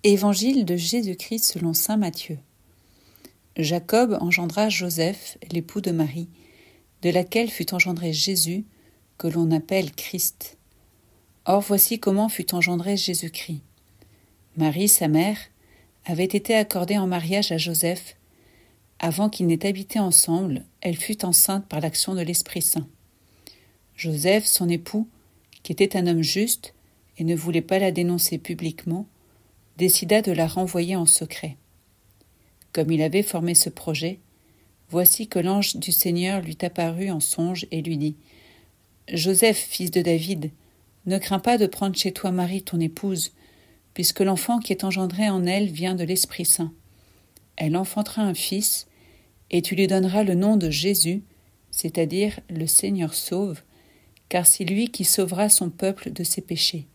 Évangile de Jésus-Christ selon saint Matthieu. Jacob engendra Joseph, l'époux de Marie, de laquelle fut engendré Jésus, que l'on appelle Christ. Or voici comment fut engendré Jésus-Christ. Marie, sa mère, avait été accordée en mariage à Joseph. Avant qu'ils n'aient habité ensemble, elle fut enceinte par l'action de l'Esprit Saint. Joseph, son époux, qui était un homme juste et ne voulait pas la dénoncer publiquement, décida de la renvoyer en secret. Comme il avait formé ce projet, voici que l'ange du Seigneur lui apparut en songe et lui dit : « Joseph, fils de David, ne crains pas de prendre chez toi Marie, ton épouse, puisque l'enfant qui est engendré en elle vient de l'Esprit Saint. Elle enfantera un fils, et tu lui donneras le nom de Jésus, c'est-à-dire le Seigneur sauve, car c'est lui qui sauvera son peuple de ses péchés. »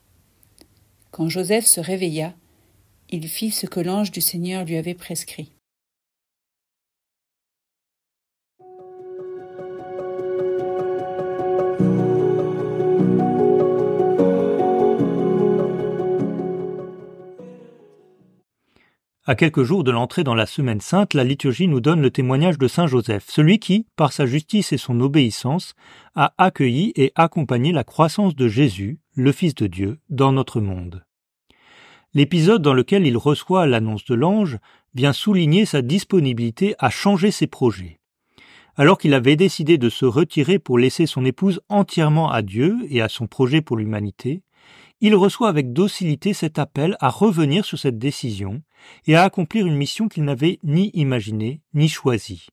Quand Joseph se réveilla, il fit ce que l'ange du Seigneur lui avait prescrit. À quelques jours de l'entrée dans la Semaine Sainte, la liturgie nous donne le témoignage de saint Joseph, celui qui, par sa justice et son obéissance, a accueilli et accompagné la croissance de Jésus, le Fils de Dieu, dans notre monde. L'épisode dans lequel il reçoit l'annonce de l'ange vient souligner sa disponibilité à changer ses projets. Alors qu'il avait décidé de se retirer pour laisser son épouse entièrement à Dieu et à son projet pour l'humanité, il reçoit avec docilité cet appel à revenir sur cette décision et à accomplir une mission qu'il n'avait ni imaginée ni choisie.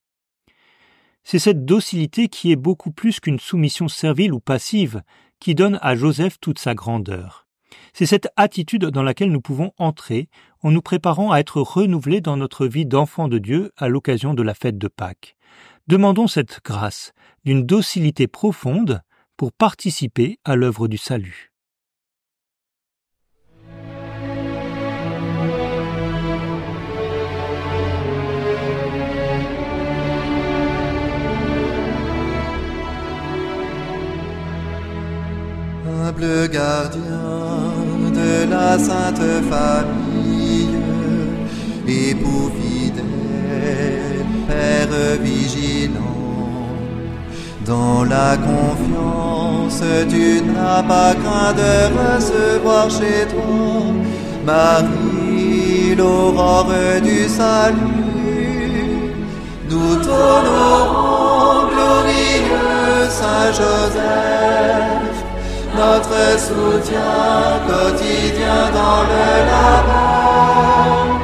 C'est cette docilité qui est beaucoup plus qu'une soumission servile ou passive qui donne à Joseph toute sa grandeur. C'est cette attitude dans laquelle nous pouvons entrer en nous préparant à être renouvelés dans notre vie d'enfant de Dieu à l'occasion de la fête de Pâques. Demandons cette grâce d'une docilité profonde pour participer à l'œuvre du salut. Humble gardien de la Sainte Famille, époux fidèle, Père vigilant, dans la confiance tu n'as pas craint de recevoir chez toi Marie, l'aurore du salut. Nous t'honorons, glorieux Saint Joseph, notre soutien quotidien dans le labeur.